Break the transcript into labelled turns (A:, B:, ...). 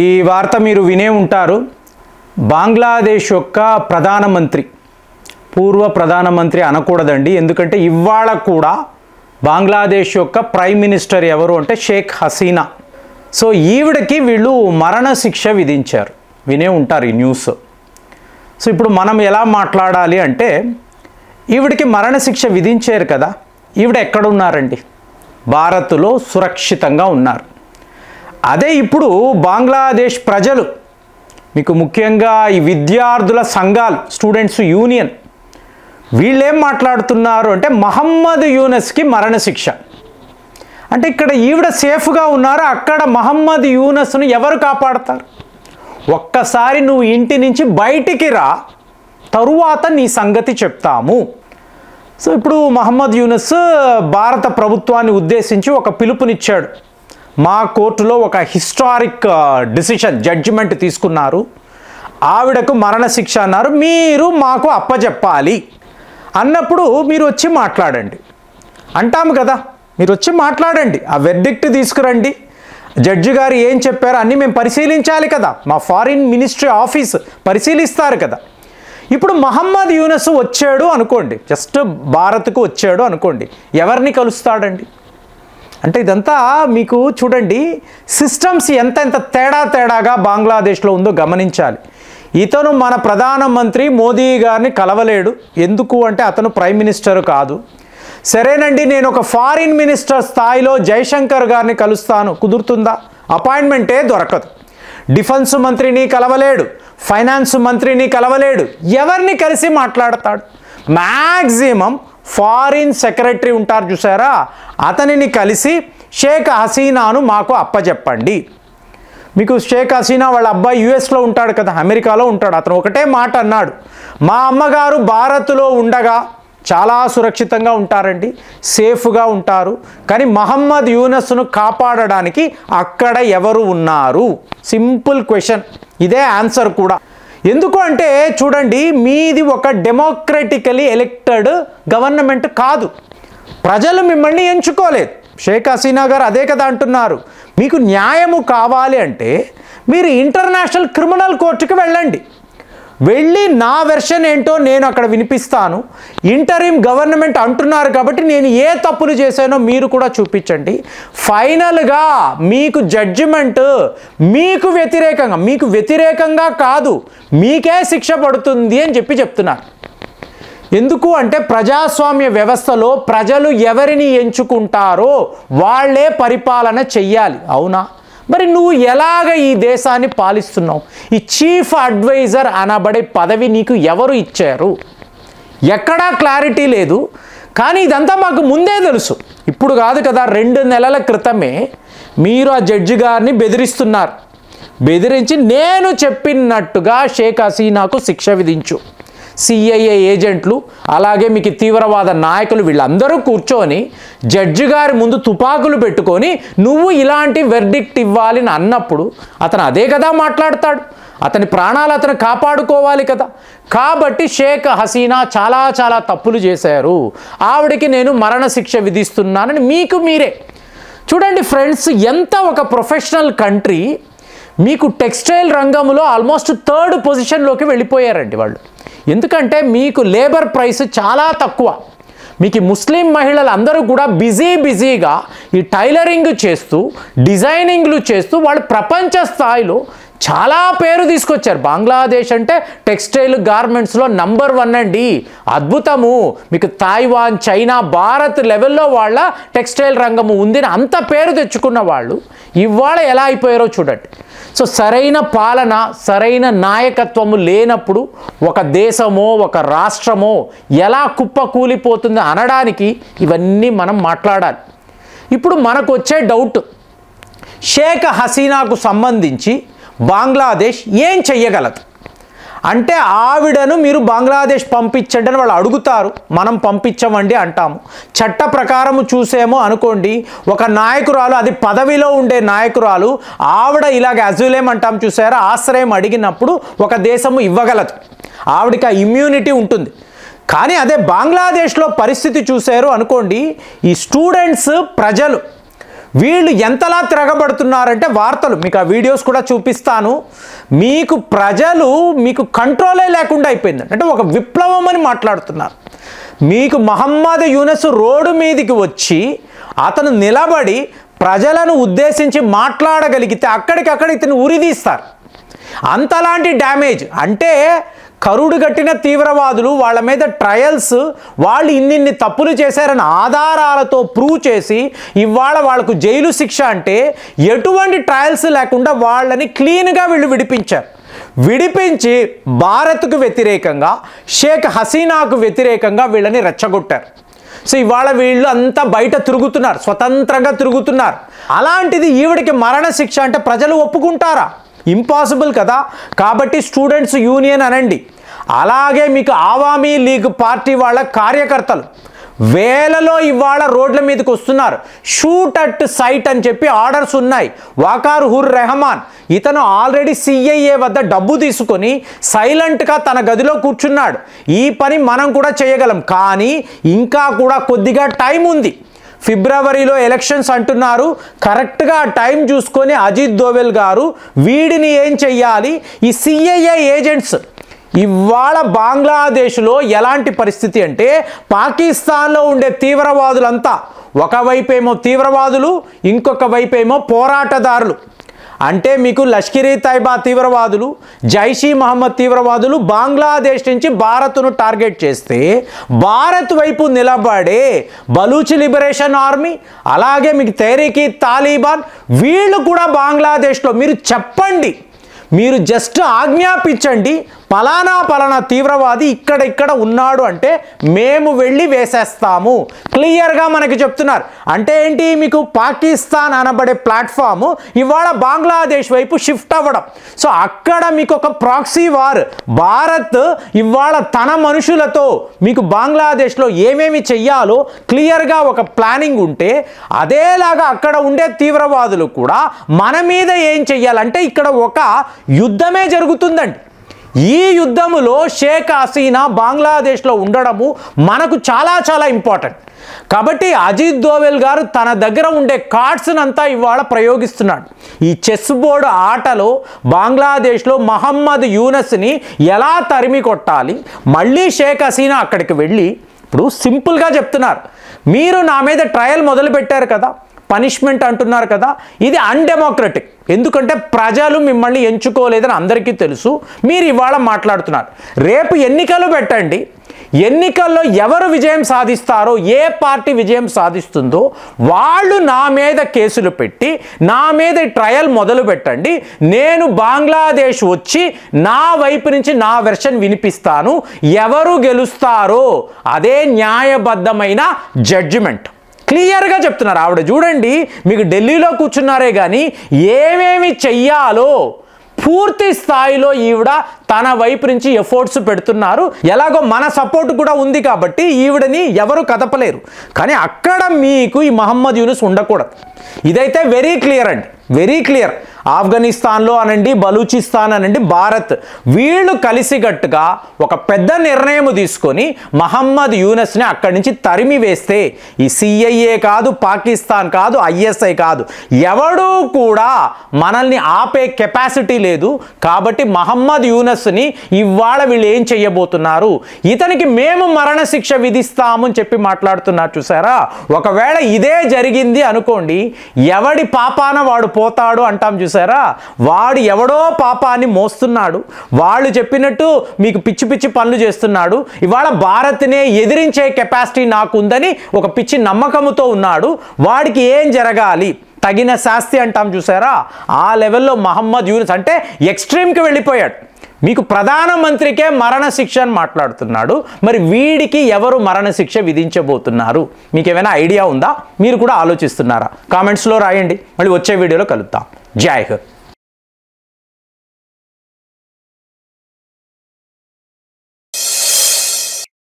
A: ఈ వార్త మీరు వినే ఉంటారు. బంగ్లాదేశ్ యొక్క ప్రధానమంత్రి, పూర్వ ప్రధానమంత్రి అనకూడదండి, ఎందుకంటే ఇవాళ కూడా బంగ్లాదేశ్ యొక్క ప్రైమ్ మినిస్టర్ ఎవరు అంటే షేక్ హసీనా. సో ఈవిడకి వీళ్ళు మరణశిక్ష విధించారు. వినే ఉంటారు ఈ న్యూస్. సో ఇప్పుడు మనం ఎలా మాట్లాడాలి అంటే, ఈవిడికి మరణశిక్ష విధించారు కదా, ఈవిడ ఎక్కడున్నారండి? భారత్లో సురక్షితంగా ఉన్నారు. అదే ఇప్పుడు బంగ్లాదేశ్ ప్రజలు, మీకు ముఖ్యంగా ఈ విద్యార్థుల సంఘాలు, స్టూడెంట్స్ యూనియన్, వీళ్ళేం మాట్లాడుతున్నారు అంటే మహమ్మద్ యూనస్కి మరణశిక్ష. అంటే ఇక్కడ ఈవిడ సేఫ్గా ఉన్నారు, అక్కడ మహమ్మద్ యూనస్ను ఎవరు కాపాడతారు? ఒక్కసారి నువ్వు ఇంటి నుంచి బయటికి రా, తరువాత నీ సంగతి చెప్తాము. సో ఇప్పుడు మహమ్మద్ యూనస్ భారత ప్రభుత్వాన్ని ఉద్దేశించి ఒక పిలుపునిచ్చాడు. మా కోర్టులో ఒక హిస్టారిక్ డిసిషన్, జడ్జిమెంట్ తీసుకున్నారు, ఆవిడకు మరణశిక్ష అన్నారు, మీరు మాకు అప్పచెప్పాలి అన్నప్పుడు మీరు వచ్చి మాట్లాడండి అంటాము కదా. మీరు వచ్చి మాట్లాడండి, ఆ వెర్డిక్ట్ తీసుకురండి, జడ్జి గారు ఏం చెప్పారో అన్నీ మేము పరిశీలించాలి కదా, మా ఫారిన్ మినిస్ట్రీ ఆఫీస్ పరిశీలిస్తారు కదా. ఇప్పుడు మహమ్మద్ యూనస్ వచ్చాడు అనుకోండి, జస్ట్ భారత్కు వచ్చాడు అనుకోండి, ఎవరిని కలుస్తాడండి? అంటే ఇదంతా మీకు చూడండి, సిస్టమ్స్ ఎంత తేడాగా బంగ్లాదేశ్లో ఉందో గమనించాలి. ఇతను మన ప్రధానమంత్రి మోదీ గారిని కలవలేడు, ఎందుకు అంటే అతను ప్రైమ్ మినిస్టర్ కాదు. సరేనండి, నేను ఒక ఫారిన్ మినిస్టర్ స్థాయిలో జైశంకర్ గారిని కలుస్తాను, కుదురుతుందా? అపాయింట్మెంటే దొరకదు. డిఫెన్స్ మంత్రిని కలవలేడు, ఫైనాన్స్ మంత్రిని కలవలేడు, ఎవరిని కలిసి మాట్లాడతాడు? మ్యాక్సిమం ఫారిన్ సెక్రటరీ ఉంటారు చూసారా, అతనిని కలిసి షేక్ హసీనాను మాకు అప్పచెప్పండి. మీకు షేక్ హసీనా వాళ్ళ అబ్బాయి యుఎస్లో ఉంటాడు కదా, అమెరికాలో ఉంటాడు, అతను ఒకటే మాట అన్నాడు, మా అమ్మగారు భారత్లో ఉండగా చాలా సురక్షితంగా ఉంటారండి, సేఫ్గా ఉంటారు, కానీ మహమ్మద్ యూనస్ను కాపాడడానికి అక్కడ ఎవరు ఉన్నారు? సింపుల్ క్వశ్చన్, ఇదే ఆన్సర్ కూడా. ఎందుకు అంటే చూడండి, మీది ఒక డెమోక్రటికలీ ఎలెక్టెడ్ గవర్నమెంట్ కాదు, ప్రజలు మిమ్మల్ని ఎంచుకోలేదు. షేక్ హసీనా గారు అదే కదా అంటున్నారు, మీకు న్యాయము కావాలి అంటే మీరు ఇంటర్నేషనల్ క్రిమినల్ కోర్టుకి వెళ్ళండి, వెళ్ళి నా వెర్షన్ ఏంటో నేను అక్కడ వినిపిస్తాను, ఇంటరిమ్ గవర్నమెంట్ అంటున్నారు కాబట్టి నేను ఏ తప్పులు చేశానో మీరు కూడా చూపించండి, ఫైనల్గా మీకు జడ్జిమెంట్ మీకు వ్యతిరేకంగా కాదు, మీకే శిక్ష పడుతుంది అని చెప్తున్నారు. ఎందుకు అంటే ప్రజాస్వామ్య వ్యవస్థలో ప్రజలు ఎవరిని ఎంచుకుంటారో వాళ్ళే పరిపాలన చెయ్యాలి, అవునా? మరి నువ్వు ఎలాగ ఈ దేశాన్ని పాలిస్తున్నావు? ఈ చీఫ్ అడ్వైజర్ అనబడే పదవి నీకు ఎవరు ఇచ్చారు? ఎక్కడా క్లారిటీ లేదు. కానీ ఇదంతా మాకు ముందే తెలుసు, ఇప్పుడు కాదు కదా, 2 నెలల క్రితమే మీరు ఆ జడ్జి గారిని బెదిరిస్తున్నారు. బెదిరించి నేను చెప్పినట్టుగా షేక్ హసీనాకు శిక్ష విధించు. సిఐఏ ఏజెంట్లు అలాగే మీకు తీవ్రవాద నాయకులు వీళ్ళందరూ కూర్చొని జడ్జి గారి ముందు తుపాకులు పెట్టుకొని నువ్వు ఇలాంటి వెర్డిక్ట్ ఇవ్వాలి అని అన్నప్పుడు అతను అదే కదా మాట్లాడతాడు, అతని ప్రాణాలు అతను కాపాడుకోవాలి కదా. కాబట్టి షేక్ హసీనా చాలా తప్పులు చేశారు, ఆవిడకి నేను మరణశిక్ష విధిస్తున్నానని మీకు మీరే చూడండి ఫ్రెండ్స్. ఎంత ఒక ప్రొఫెషనల్ కంట్రీ, మీకు టెక్స్టైల్ రంగంలో ఆల్మోస్ట్ 3rd పొజిషన్లోకి వెళ్ళిపోయారండి వాళ్ళు. ఎందుకంటే మీకు లేబర్ ప్రైస్ చాలా తక్కువ, మీకు ముస్లిం మహిళలు అందరూ కూడా బిజీగా ఈ టైలరింగ్ చేస్తూ డిజైనింగ్లు చేస్తూ వాళ్ళు ప్రపంచ స్థాయిలో చాలా పేరు తీసుకొచ్చారు. బంగ్లాదేశ్ అంటే టెక్స్టైల్ గార్మెంట్స్లో నంబర్ 1 అండి, అద్భుతము. మీకు తైవాన్, చైనా, భారత్ లెవెల్లో వాళ్ళ టెక్స్టైల్ రంగము ఉందని అంత పేరు తెచ్చుకున్న వాళ్ళు ఇవాళ ఎలా అయిపోయారో చూడండి. సో సరైన పాలన, సరైన నాయకత్వము లేనప్పుడు ఒక దేశమో ఒక రాష్ట్రమో ఎలా కుప్పకూలిపోతుంది అనడానికి ఇవన్నీ మనం మాట్లాడాలి. ఇప్పుడు మనకు వచ్చే డౌట్, షేక్ హసీనాకు సంబంధించి బంగ్లాదేశ్ ఏం చెయ్యగలదు అంటే, ఆవిడను మీరు బంగ్లాదేశ్ పంపించండి అని వాళ్ళు అడుగుతారు, మనం పంపించమండి అంటాము. చట్ట ప్రకారము చూసేమో అనుకోండి, ఒక నాయకురాలు, అది పదవిలో ఉండే నాయకురాలు, ఆవిడ ఇలాగ అజులేం అంటాం చూసారా, ఆశ్రయం అడిగినప్పుడు ఒక దేశము ఇవ్వగలదు, ఆవిడకి ఆ ఇమ్యూనిటీ ఉంటుంది. కానీ అదే బంగ్లాదేశ్లో పరిస్థితి చూశారు అనుకోండి, ఈ స్టూడెంట్స్, ప్రజలు వీళ్ళు ఎంతలా తిరగబడుతున్నారంటే వార్తలు మీకు ఆ వీడియోస్ కూడా చూపిస్తాను. మీకు ప్రజలు మీకు కంట్రోలే లేకుండా అయిపోయింది. అంటే ఒక విప్లవం అని మాట్లాడుతున్నారు. మీకు మహమ్మద్ యూనస్ రోడ్డు మీదకి వచ్చి అతను నిలబడి ప్రజలను ఉద్దేశించి మాట్లాడగలిగితే అక్కడికక్కడ ఇతను ఉరిదీస్తారు. అంతలాంటి డ్యామేజ్. అంటే కరుడు గట్టిన తీవ్రవాదులు వాళ్ళ మీద ట్రయల్స్, వాళ్ళు ఇన్నిన్ని తప్పులు చేశారని ఆధారాలతో ప్రూవ్ చేసి ఇవాళ వాళ్ళకు జైలు శిక్ష అంటే ఎటువంటి ట్రయల్స్ లేకుండా వాళ్ళని క్లీన్గా వీళ్ళు విడిపించారు. విడిపించి భారత్కు వ్యతిరేకంగా, షేక్ హసీనాకు వ్యతిరేకంగా వీళ్ళని రెచ్చగొట్టారు. సో ఇవాళ వీళ్ళు అంతా బయట తిరుగుతున్నారు, స్వతంత్రంగా తిరుగుతున్నారు. అలాంటిది ఈవిడికి మరణశిక్ష అంటే ప్రజలు ఒప్పుకుంటారా? ఇంపాసిబుల్ కదా. కాబట్టి స్టూడెంట్స్ యూనియన్ అనండి, అలాగే మీకు ఆవామీ లీగ్ పార్టీ వాళ్ళ కార్యకర్తలు వేలలో ఇవాళ రోడ్ల మీదకి వస్తున్నారు. షూట్ అట్ సైట్ అని చెప్పి ఆర్డర్స్ ఉన్నాయి. వాకార్ హుర్ రెహమాన్ ఇతను ఆల్రెడీ సిఐఏ వద్ద డబ్బు తీసుకొని సైలెంట్గా తన గదిలో కూర్చున్నాడు. ఈ పని మనం కూడా చేయగలం, కానీ ఇంకా కూడా కొద్దిగా టైం ఉంది. ఫిబ్రవరిలో ఎలక్షన్స్ అంటున్నారు. కరెక్ట్గా టైం చూసుకొని అజిత్ దోవెల్ గారు వీడిని ఏం చెయ్యాలి? ఈ సిఐఏ ఏజెంట్స్ ఇవాళ బంగ్లాదేశ్లో ఎలాంటి పరిస్థితి అంటే పాకిస్తాన్లో ఉండే తీవ్రవాదులంతా ఒకవైపేమో తీవ్రవాదులు, ఇంకొక వైపేమో పోరాటదారులు. అంటే మీకు లష్కర్ ఈ తైబా తీవ్రవాదులు, జైషీ మహమ్మద్ తీవ్రవాదులు బంగ్లాదేశ్ నుంచి భారత్ను టార్గెట్ చేస్తే భారత్ వైపు నిలబడే బలూచ్ లిబరేషన్ ఆర్మీ, అలాగే మీకు తెహ్రీక్ తాలిబాన్ వీళ్ళు కూడా బంగ్లాదేశ్లో మీరు చెప్పండి, మీరు జస్ట్ ఆజ్ఞాపించండి పలానా తీవ్రవాది ఇక్కడ ఉన్నాడు అంటే మేము వెళ్ళి వేసేస్తాము. క్లియర్గా మనకి చెప్తున్నారు. అంటే ఏంటి? మీకు పాకిస్తాన్ అనబడే ప్లాట్ఫామ్ ఇవాళ బంగ్లాదేశ్ వైపు షిఫ్ట్ అవ్వడం. సో అక్కడ మీకు ఒక ప్రాక్సీ వార్. భారత్ ఇవాళ తన మనుషులతో మీకు బంగ్లాదేశ్లో ఏమేమి చెయ్యాలో క్లియర్గా ఒక ప్లానింగ్ ఉంటే, అదేలాగా అక్కడ ఉండే తీవ్రవాదులు కూడా మన మీద ఏం చెయ్యాలంటే ఇక్కడ ఒక యుద్ధమే జరుగుతుందండి. ఈ యుద్ధములో షేక్ హసీనా బంగ్లాదేశ్లో ఉండడము మనకు చాలా ఇంపార్టెంట్. కాబట్టి అజిత్ దోవెల్ గారు తన దగ్గర ఉండే కార్డ్స్ని అంతా ఇవాళ ప్రయోగిస్తున్నాడు. ఈ చెస్ బోర్డు ఆటలో బంగ్లాదేశ్లో మహమ్మద్ యూనస్ని ఎలా తరిమి కొట్టాలి, మళ్ళీ షేక్ హసీనా అక్కడికి వెళ్ళి ఇప్పుడు సింపుల్గా చెప్తున్నారు, మీరు నా మీద ట్రయల్ మొదలు పెట్టారు కదా, పనిష్మెంట్ అంటున్నారు కదా, ఇది అన్డెమోక్రటిక్. ఎందుకంటే ప్రజలు మిమ్మల్ని ఎంచుకోలేదని అందరికీ తెలుసు. మీరు ఇవాళ మాట్లాడుతున్నారు. రేపు ఎన్నికలు పెట్టండి. ఎన్నికల్లో ఎవరు విజయం సాధిస్తారో, ఏ పార్టీ విజయం సాధిస్తుందో వాళ్ళు నా మీద కేసులు పెట్టి నా మీద ట్రయల్ మొదలు పెట్టండి. నేను బంగ్లాదేశ్ వచ్చి నా వైపు నుంచి నా వెర్షన్ వినిపిస్తాను. ఎవరు గెలుస్తారో అదే న్యాయబద్ధమైన జడ్జిమెంట్. క్లియర్గా చెప్తున్నారు ఆవిడ. చూడండి, మీకు ఢిల్లీలో కూర్చున్నారే కానీ ఏమేమి చెయ్యాలో పూర్తి స్థాయిలో ఈవిడ తన వైపు నుంచి ఎఫర్ట్స్ పెడుతున్నారు. ఎలాగో మన సపోర్ట్ కూడా ఉంది కాబట్టి ఈవిడని ఎవరు కదపలేరు. కానీ అక్కడ మీకు ఈ మహమ్మద్ యూనస్ ఉండకూడదు. ఇదైతే వెరీ క్లియర్ అండి, వెరీ క్లియర్. ఆఫ్ఘనిస్తాన్లో అనండి, బలూచిస్తాన్ అనండి, భారత్ వీళ్ళు కలిసిగట్టుగా ఒక పెద్ద నిర్ణయం తీసుకొని మహమ్మద్ యూనస్ని అక్కడి నుంచి తరిమి వేస్తే ఈ సిఐఏ కాదు, పాకిస్తాన్ కాదు, ఐఎస్ఐ కాదు, ఎవడూ కూడా మనల్ని ఆపే కెపాసిటీ లేదు. కాబట్టి మహమ్మద్ యూనస్ని ఇవాళ వీళ్ళు ఏం చెయ్యబోతున్నారు, ఇతనికి మేము మరణశిక్ష విధిస్తామని చెప్పి మాట్లాడుతున్నారు. చూసారా? ఒకవేళ ఇదే జరిగింది అనుకోండి, ఎవడి పాపాన వాడు పోతాడు అంటాం. చూసారా? వాడు ఎవడో పాపాన్ని మోస్తున్నాడు, వాళ్ళు చెప్పినట్టు మీకు పిచ్చి పనులు చేస్తున్నాడు. ఇవాళ భారత్నే ఎదిరించే కెపాసిటీ నాకుందని ఒక పిచ్చి నమ్మకంతో ఉన్నాడు. వాడికి ఏం జరగాలి, తగిన శాస్తి అంటాం. చూసారా? ఆ లెవెల్లో మహమ్మద్ యూనస్ అంటే ఎక్స్ట్రీమ్కి వెళ్ళిపోయాడు. మీకు ప్రధానమంత్రికే మరణశిక్ష అని మాట్లాడుతున్నాడు. మరి వీడికి ఎవరు మరణశిక్ష విధించబోతున్నారు? మీకు ఏమైనా ఐడియా ఉందా? మీరు కూడా ఆలోచిస్తున్నారా? కామెంట్స్లో రాయండి. మళ్ళీ వచ్చే వీడియోలో కలుద్దాం. జై హింద్.